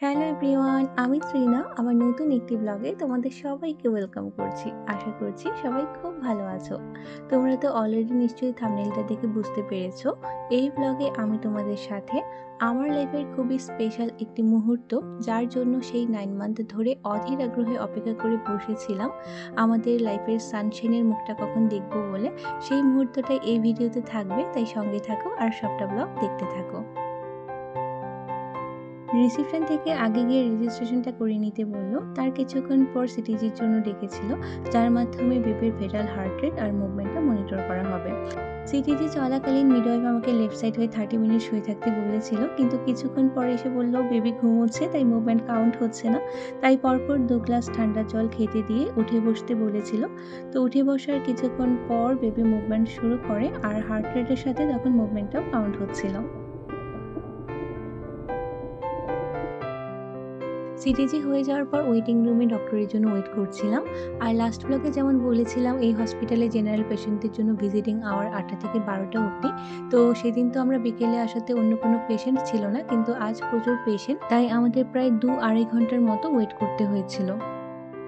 Hello everyone, আমি ত্রিনা। আমার নতুন একটি ব্লগে তোমাদের সবাইকে ওয়েলকাম করছি। আশা করছি সবাই খুব ভালো আছো। তোমরা তো অলরেডি নিশ্চয়ই থাম্বনেলটা দেখে বুঝতে পেরেছো। এই ব্লগে আমি তোমাদের সাথে আমার লাইফের খুবই স্পেশাল একটি মুহূর্ত, যার জন্য সেই 9 মান্থ ধরে অধীর আগ্রহে অপেক্ষা করে বসেছিলাম আমাদের লাইফের সানশাইনের মুখটা কখন দেখবো বলে, সেই মুহূর্তটাই এই ভিডিওতে থাকবে। তাই সঙ্গে থাকো আর সবটা ব্লগ দেখতে থাকো। রিসেপশন থেকে আগে গিয়ে রেজিস্ট্রেশনটা করে নিতে বললো। তার কিছুক্ষণ পর সিটিজির জন্য ডেকেছিল, যার মাধ্যমে বেবির ভেটাল হার্ট রেট আর মুভমেন্টটা মনিটর করা হবে। সিটিজি চলাকালীন মিডওয়াইফ আমাকে লেফট সাইড হয়ে 30 মিনিট শুয়ে থাকতে বলেছিল, কিন্তু কিছুক্ষণ পর এসে বললো বেবি ঘুমোচ্ছে, তাই মুভমেন্ট কাউন্ট হচ্ছে না। তাই পরপর 2 গ্লাস ঠান্ডা জল খেতে দিয়ে উঠে বসতে বলেছিল। তো উঠে বসার কিছুক্ষণ পর বেবি মুভমেন্ট শুরু করে, আর হার্ট রেটের সাথে তখন মুভমেন্টটাও কাউন্ট হচ্ছিল। সিটিজি হয়ে যাওয়ার পর ওয়েটিং রুমে ডক্টরের জন্য ওয়েট করছিলাম। আর লাস্ট ব্লগে যেমন বলেছিলাম, এই হসপিটালে জেনারেল পেশেন্টদের জন্য ভিজিটিং আওয়ার 8টা থেকে 12টা অবধি। তো সেদিন তো আমরা বিকেলে আসাতে অন্য কোনো পেশেন্ট ছিল না, কিন্তু আজ প্রচুর পেশেন্ট, তাই আমাদের প্রায় 2-2.5 ঘন্টার মতো ওয়েট করতে হয়েছিল।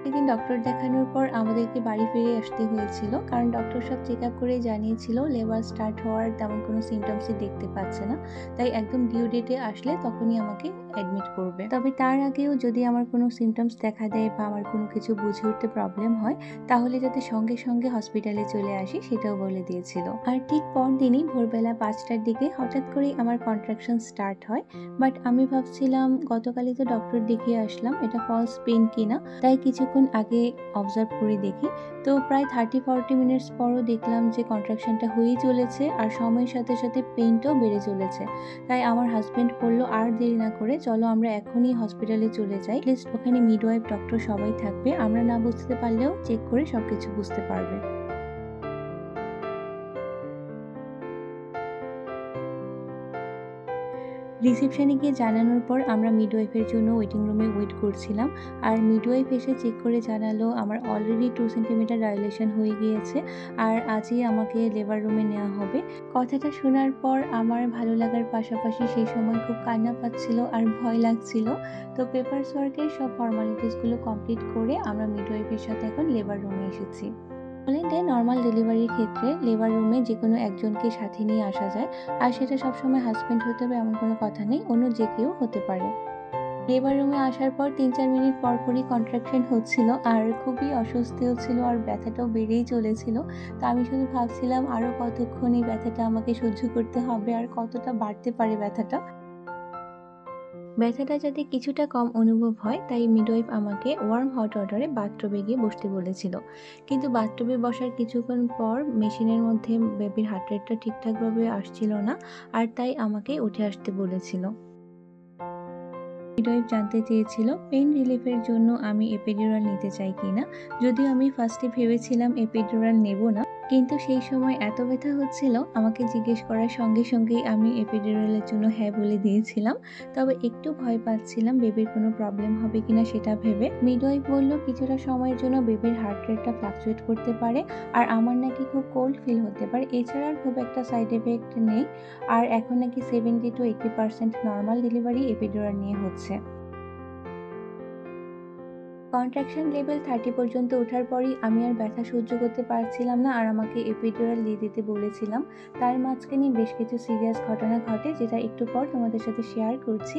সেদিন ডক্টর দেখানোর পর আমাদেরকে বাড়ি ফিরে আসতে হয়েছিল, কারণ ডক্টর সব চেক আপ করে জানিয়েছিল লেবার স্টার্ট হওয়ার তেমন কোনো সিমটমসই দেখতে পাচ্ছে না। তাই একদম ডিউ ডেটে আসলে তখনই আমাকে অ্যাডমিট করবে। তবে তার আগেও যদি আমার কোনো সিমটমস দেখা দেয় বা আমার কোনো কিছু বুঝে উঠতে প্রবলেম হয়, তাহলে যাতে সঙ্গে সঙ্গে হসপিটালে চলে আসি সেটাও বলে দিয়েছিল। আর ঠিক পরদিনই ভোরবেলা 5টার দিকে হঠাৎ করেই আমার কন্ট্রাকশন স্টার্ট হয়। বাট আমি ভাবছিলাম গতকালই তো ডক্টর দেখিয়ে আসলাম, এটা ফলস পেন কিনা, তাই কিছুক্ষণ আগে অবজার্ভ করে দেখি। তো প্রায় 30-40 মিনিটস পরও দেখলাম যে কন্ট্রাকশনটা হয়েই চলেছে, আর সময়ের সাথে সাথে পেইনটাও বেড়ে চলেছে। তাই আমার হাজব্যান্ড বলল, আর দেরি না করে চলো আমরা এখনই হসপিটালে চলে যাই, লিস্ট ওখানে মিডওয়াইফ ডক্টর সবাই থাকবে, আমরা না বুঝতে পারলেও চেক করে সবকিছু বুঝতে পারবে। রিসেপশনে গিয়ে জানানোর পর আমরা মিডওয়াইফের জন্য ওয়েটিং রুমে ওয়েট করছিলাম। আর মিডওয়াইফ এসে চেক করে জানালো আমার অলরেডি 2 সেন্টিমিটার ডাইলেশন হয়ে গিয়েছে, আর আজই আমাকে লেবার রুমে নেওয়া হবে। কথাটা শোনার পর আমার ভালো লাগার পাশাপাশি সেই সময় খুব কান্না পাচ্ছিল আর ভয় লাগছিল। তো পেপারস ওয়ার্কের সব ফর্মালিটিসগুলো কমপ্লিট করে আমরা মিডওয়াইফের সাথে এখন লেবার রুমে এসেছি। পোল্যান্ডে নর্মাল ডেলিভারির ক্ষেত্রে লেবার রুমে যে কোনো একজনকে সাথে নিয়ে আসা যায়, আর সেটা সবসময় হাজব্যান্ড হতে হবে এমন কোনো কথা নেই, অন্য যে কেউ হতে পারে। লেবার রুমে আসার পর 3-4 মিনিট পরপরই কন্ট্রাকশন হচ্ছিল, আর খুবই অস্বস্তিও ছিল, আর ব্যথাটাও বেড়েই চলেছিল। তো আমি শুধু ভাবছিলাম আরও কতক্ষণ এই ব্যথাটা আমাকে সহ্য করতে হবে, আর কতটা বাড়তে পারে ব্যথাটা। ব্যথাটা যাতে কিছুটা কম অনুভব হয়, তাই মিডওয়াইফ আমাকে ওয়ার্ম হট ওয়াটারে বাথটবে গিয়ে বসতে বলেছিল। কিন্তু বাথটবে বসার কিছুক্ষণ পর মেশিনের মধ্যে বেবির হার্ট রেটটা ঠিকঠাকভাবে আসছিল না, আর তাই আমাকে উঠে আসতে বলেছিল। মিডওয়াইফ জানতে চেয়েছিল পেইন রিলিফের জন্য আমি এপিডুরাল নিতে চাই কিনা। যদিও আমি ফার্স্টে ভেবেছিলাম এপিডুরাল নেব না, কিন্তু সেই সময় এত ব্যথা হচ্ছিল, আমাকে জিজ্ঞেস করার সঙ্গে সঙ্গেই আমি এপিডুরালের জন্য হ্যাঁ বলে দিয়েছিলাম। তবে একটু ভয় পাচ্ছিলাম বেবির কোনো প্রবলেম হবে কিনা সেটা ভেবে। মিডওয়াইফ বলল কিছুটা সময়ের জন্য বেবির হার্ট রেটটা ফ্লাকচুয়েট করতে পারে, আর আমার নাকি খুব কোল্ড ফিল হতে পারে, এছাড়া আর খুব একটা সাইড এফেক্ট নেই। আর এখন নাকি 70-80% নর্মাল ডেলিভারি এপিডুরাল নিয়ে হচ্ছে। কন্ট্রাকশন লেভেল 30 পর্যন্ত ওঠার পরই আমি আর ব্যথা সহ্য করতে পারছিলাম না, আর আমাকে এপিডুরাল দিয়ে দিতে বলেছিলাম। তার মাঝখানে বেশ কিছু সিরিয়াস ঘটনা ঘটে, যেটা একটু পর তোমাদের সাথে শেয়ার করছি।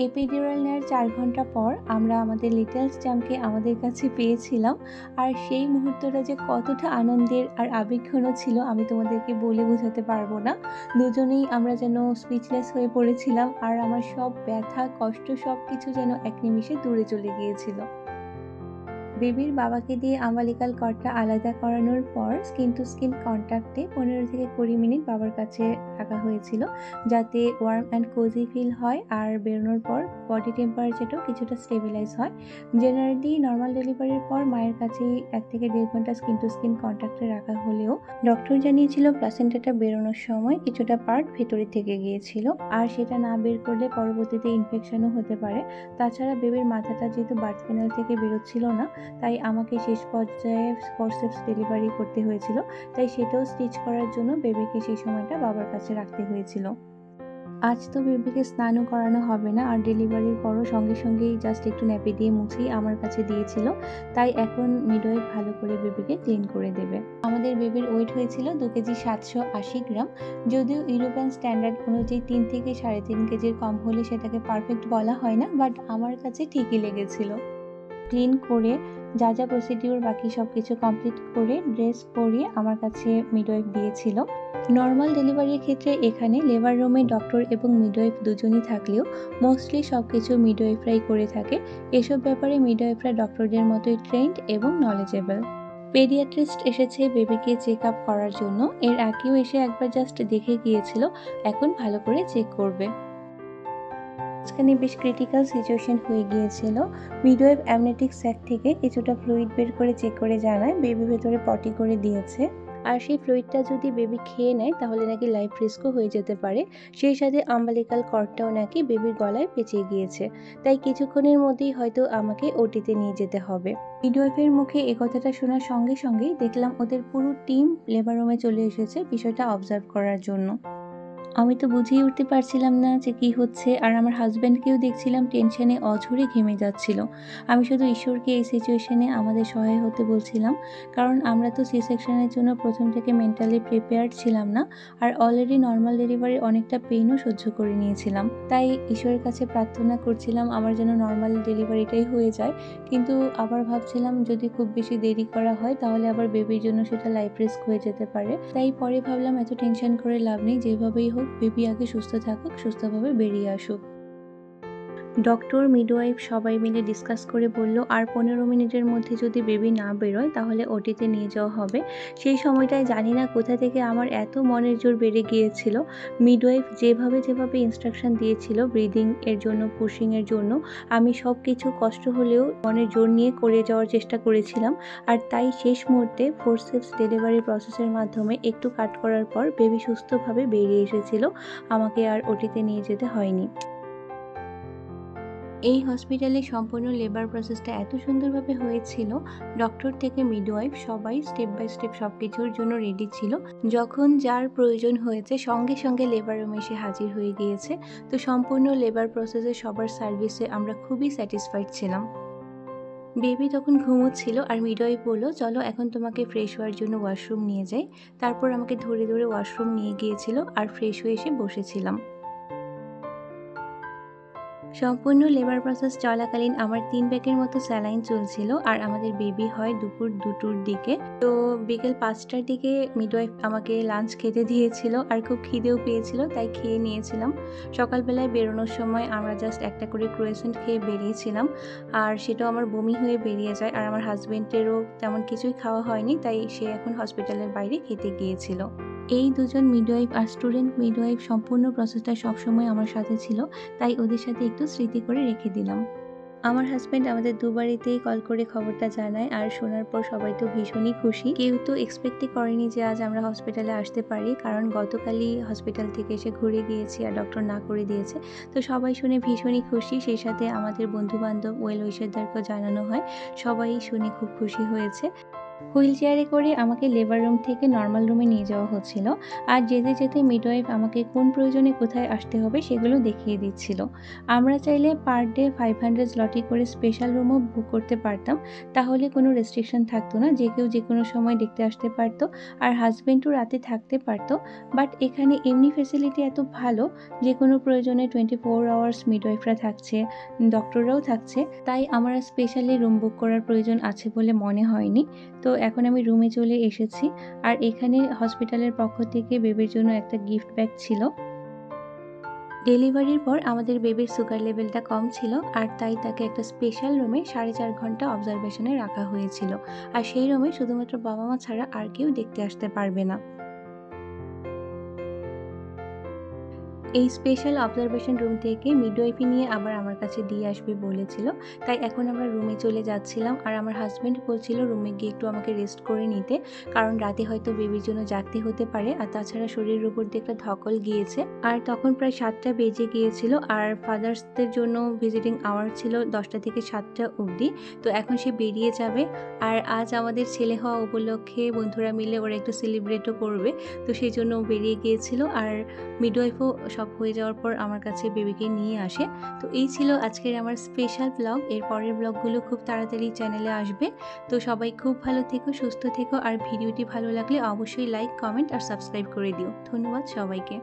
এপিডুরাল নেওয়ার 4 ঘন্টা পর আমরা আমাদের লিটল চ্যাম্পকে আমাদের কাছে পেয়েছিলাম। আর সেই মুহূর্তটা যে কতটা আনন্দের আর আবেগঘন ছিল আমি তোমাদেরকে বলে বোঝাতে পারবো না। দুজনেই আমরা যেন স্পিচলেস হয়ে পড়েছিলাম, আর আমার সব ব্যথা কষ্ট সব কিছু যেন এক নিমিষে দূরে চলে গিয়েছিল। বেবির বাবাকে দিয়ে আম্বালিকাল কর্ডটা আলাদা করানোর পর স্কিন টু স্কিন কন্ট্যাক্টে 15-20 মিনিট বাবার কাছে রাখা হয়েছিল, যাতে ওয়ার্ম অ্যান্ড কোজি ফিল হয়, আর বেরোনোর পর বডি টেম্পারেচারটাও কিছুটা স্টেবিলাইজ হয়। জেনারেলি নর্মাল ডেলিভারির পর মায়ের কাছেই 1 থেকে 1.5 ঘন্টা স্কিন টু স্কিন কন্ট্যাক্টে রাখা হলেও ডক্টর জানিয়েছিল প্লাসেন্টাটা বেরোনোর সময় কিছুটা পার্ট ভেতরে থেকে গিয়েছিল, আর সেটা না বের করলে পরবর্তীতে ইনফেকশনও হতে পারে। তাছাড়া বেবির মাথাটা যেহেতু বার্থ ক্যানাল থেকে বেরোচ্ছিল না, তাই আমাকে শেষ পর্যায়ে ফরসেপস ডেলিভারি করতে হয়েছিল, তাই সেটাও স্টিচ করার জন্য বেবিকে সেই সময়টা বাবার কাছে রাখতে হয়েছিল। আজ তো বেবিকে স্নানও করানো হবে না, আর ডেলিভারির পরও সঙ্গে সঙ্গেই জাস্ট একটু ন্যাপি দিয়ে মুছেই আমার কাছে দিয়েছিল। তাই এখন মিডওয়াইফ ভালো করে বেবিকে ক্লিন করে দেবে। আমাদের বেবির ওয়েট হয়েছিল 2 কেজি 780 গ্রাম। যদিও ইউরোপিয়ান স্ট্যান্ডার্ড অনুযায়ী 3 থেকে 3.5 কেজির কম হলে সেটাকে পারফেক্ট বলা হয় না, বাট আমার কাছে ঠিকই লেগেছিল। ক্লিন করে যা যা প্রসিডিউর বাকি সব কিছু কমপ্লিট করে ড্রেস পরিয়ে আমার কাছে মিডওয়াইফ দিয়েছিল। নর্মাল ডেলিভারির ক্ষেত্রে এখানে লেবার রুমে ডক্টর এবং মিডওয়াইফ দুজনই থাকলেও মোস্টলি সব কিছু মিডওয়াইফরাই করে থাকে। এসব ব্যাপারে মিডওয়াইফরা ডক্টরদের মতোই ট্রেন্ড এবং নলেজেবল। পেডিয়াট্রিস্ট এসেছে বেবিকে চেক আপ করার জন্য। এর আগেও এসে একবার জাস্ট দেখে গিয়েছিল, এখন ভালো করে চেক করবে। মাঝখানে বেশ ক্রিটিক্যাল সিচুয়েশন হয়ে গিয়েছিল। মিডওয়াইফ অ্যামনেটিক স্যাক থেকে কিছুটা ফ্লুইড বের করে চেক করে জানায় বেবি ভেতরে পটি করে দিয়েছে, আর সেই ফ্লুইডটা যদি বেবি খেয়ে নেয় তাহলে নাকি লাইফ রিস্কও হয়ে যেতে পারে। সেই সাথে আম্বালিকাল কর্ডটাও নাকি বেবির গলায় পেঁচিয়ে গিয়েছে, তাই কিছুক্ষণের মধ্যেই হয়তো আমাকে ওটিতে নিয়ে যেতে হবে। মিডওয়াইফের মুখে এ কথাটা শোনার সঙ্গে সঙ্গেই দেখলাম ওদের পুরো টিম লেবার রুমে চলে এসেছে বিষয়টা অবজার্ভ করার জন্য। আমি তো বুঝেই উঠতে পারছিলাম না যে কি হচ্ছে, আর আমার হাজব্যান্ডকেও দেখছিলাম টেনশনে অঝরে ঘেমে যাচ্ছিল। আমি শুধু ঈশ্বরকে এই সিচুয়েশনে আমাদের সহায় হতে বলছিলাম, কারণ আমরা তো সি সেকশনের জন্য প্রথম থেকে মেন্টালি প্রিপেয়ার্ড ছিলাম না, আর অলরেডি নর্মাল ডেলিভারির অনেকটা পেইনও সহ্য করে নিয়েছিলাম। তাই ঈশ্বরের কাছে প্রার্থনা করছিলাম আমার যেন নর্মাল ডেলিভারিটাই হয়ে যায়, কিন্তু আবার ভাবছিলাম যদি খুব বেশি দেরি করা হয় তাহলে আবার বেবির জন্য সেটা লাইফ রিস্ক হয়ে যেতে পারে। তাই পরে ভাবলাম এত টেনশন করে লাভ নেই, যেভাবেই হোক বেবি আগে সুস্থ থাকুক, সুস্থভাবে বেরিয়ে আসুক। ডক্টর, মিডওয়াইফ সবাই মিলে ডিসকাস করে বলল আর 15 মিনিটের মধ্যে যদি বেবি না বেরোয় তাহলে ওটিতে নিয়ে যাওয়া হবে। সেই সময়টায় জানি না কোথা থেকে আমার এত মনের জোর বেড়ে গিয়েছিল। মিডওয়াইফ যেভাবে ইনস্ট্রাকশন দিয়েছিল ব্রিদিং এর জন্য, পুশিং এর জন্য, আমি সব কিছু কষ্ট হলেও মনের জোর নিয়ে করে যাওয়ার চেষ্টা করেছিলাম। আর তাই শেষ মুহূর্তে ফোরসেপস ডেলিভারি প্রসেসের মাধ্যমে একটু কাট করার পর বেবি সুস্থভাবে বেরিয়ে এসেছিল, আমাকে আর ওটিতে নিয়ে যেতে হয়নি। এই হসপিটালে সম্পূর্ণ লেবার প্রসেসটা এত সুন্দরভাবে হয়েছিল, ডক্টর থেকে মিডওয়াইফ সবাই স্টেপ বাই স্টেপ সব কিছুর জন্য রেডি ছিল। যখন যার প্রয়োজন হয়েছে সঙ্গে সঙ্গে লেবার রুমে এসে হাজির হয়ে গিয়েছে। তো সম্পূর্ণ লেবার প্রসেসে সবার সার্ভিসে আমরা খুবই স্যাটিসফাইড ছিলাম। বেবি তখন ঘুমোচ্ছিল আর মিডওয়াইফ বলল চলো এখন তোমাকে ফ্রেশ হওয়ার জন্য ওয়াশরুম নিয়ে যাই। তারপর আমাকে ধরে ধরে ওয়াশরুম নিয়ে গিয়েছিল আর ফ্রেশ হয়ে এসে বসেছিলাম। সম্পূর্ণ লেবার প্রসেস চলাকালীন আমার 3 ব্যাগের মতো স্যালাইন চলছিল, আর আমাদের বেবি হয় দুপুর 2টোর দিকে। তো বিকেল 5টার দিকে মিডওয়াইফ আমাকে লাঞ্চ খেতে দিয়েছিল, আর খুব খিদেও পেয়েছিল তাই খেয়ে নিয়েছিলাম। সকালবেলায় বেরোনোর সময় আমরা জাস্ট একটা করে ক্রোয়েসেন্ট খেয়ে বেরিয়েছিলাম, আর সেটাও আমার বমি হয়ে বেরিয়ে যায়। আর আমার হাজবেন্ডেরও তেমন কিছুই খাওয়া হয়নি, তাই সে এখন হসপিটালের বাইরে খেতে গিয়েছিল। এই দুজন মিডওয়াইফ আর স্টুডেন্ট মিডওয়াইফ সম্পূর্ণ প্রসেসটা সবসময় আমার সাথে ছিল, তাই ওদের সাথে একটু স্মৃতি করে রেখে দিলাম। আমার হাজব্যান্ড আমাদের দুবারিতেই কল করে খবরটা জানায়, আর শোনার পর সবাই তো ভীষণই খুশি। কেউ তো এক্সপেক্টই করেনি যে আজ আমরা হসপিটালে আসতে পারি, কারণ গতকালই হসপিটাল থেকে এসে ঘুরে গিয়েছি আর ডক্টর না করে দিয়েছে। তো সবাই শুনে ভীষণই খুশি, সেই সাথে আমাদের বন্ধুবান্ধব ওয়েল উইশারদেরকেও জানানো হয়, সবাই শুনে খুব খুশি হয়েছে। হুইল চেয়ারে করে আমাকে লেবার রুম থেকে নর্মাল রুমে নিয়ে যাওয়া হচ্ছিল, আর যেতে যেতে মিডওয়াইফ আমাকে কোন প্রয়োজনে কোথায় আসতে হবে সেগুলো দেখিয়ে দিচ্ছিল। আমরা চাইলে পার ডে 500 zloty করে স্পেশাল রুমও বুক করতে পারতাম, তাহলে কোনো রেস্ট্রিকশন থাকতো না, যে কেউ যে কোনো সময় দেখতে আসতে পারতো, আর হাজব্যান্ডও রাতে থাকতে পারতো। বাট এখানে এমনি ফ্যাসিলিটি এত ভালো, যে কোনো প্রয়োজনে 24 আওয়ার্স মিডওয়াইফরা থাকছে, ডক্টররাও থাকছে, তাই আমার স্পেশালি রুম বুক করার প্রয়োজন আছে বলে মনে হয়নি। তো এখন আমি রুমে চলে এসেছি, আর এখানে হসপিটালের পক্ষ থেকে বেবির জন্য একটা গিফট ব্যাগ ছিল। ডেলিভারির পর আমাদের বেবির সুগার লেভেলটা কম ছিল, আর তাই তাকে একটা স্পেশাল রুমে 4.5 ঘন্টা অবজারভেশনে রাখা হয়েছিল, আর সেই রুমে শুধুমাত্র বাবা মা ছাড়া আর কেউ দেখতে আসতে পারবে না। এই স্পেশাল অবজারভেশন রুম থেকে মিডওয়াইফি নিয়ে আবার আমার কাছে দিয়ে আসবে বলেছিল, তাই এখন আমরা রুমে চলে যাচ্ছিলাম। আর আমার হাজব্যান্ড বলছিল রুমে গিয়ে একটু আমাকে রেস্ট করে নিতে, কারণ রাতে হয়তো বেবির জন্য জাগতে হতে পারে, আর তাছাড়া শরীরের উপর দিয়ে একটা ধকল গিয়েছে। আর তখন প্রায় 7টা বেজে গিয়েছিল, আর ফাদার্সদের জন্য ভিজিটিং আওয়ার ছিল 10টা থেকে 7টা অবধি। তো এখন সে বেরিয়ে যাবে, আর আজ আমাদের ছেলে হওয়া উপলক্ষে বন্ধুরা মিলে ওরা একটু সেলিব্রেটও করবে, তো সেই জন্য বেরিয়ে গিয়েছিল। আর মিডওয়াইফও সব হয়ে যাওয়ার পর আমার কাছে বেবিকে নিয়ে আসে। তো এই ছিল আজকের আমার স্পেশাল ব্লগ। এর পরের ব্লগগুলো খুব তাড়াতাড়ি চ্যানেলে আসবে। তো সবাই খুব ভালো থেকো, সুস্থ থেকো, আর ভিডিওটি ভালো লাগলে অবশ্যই লাইক, কমেন্ট আর সাবস্ক্রাইব করে দিও। ধন্যবাদ সবাইকে।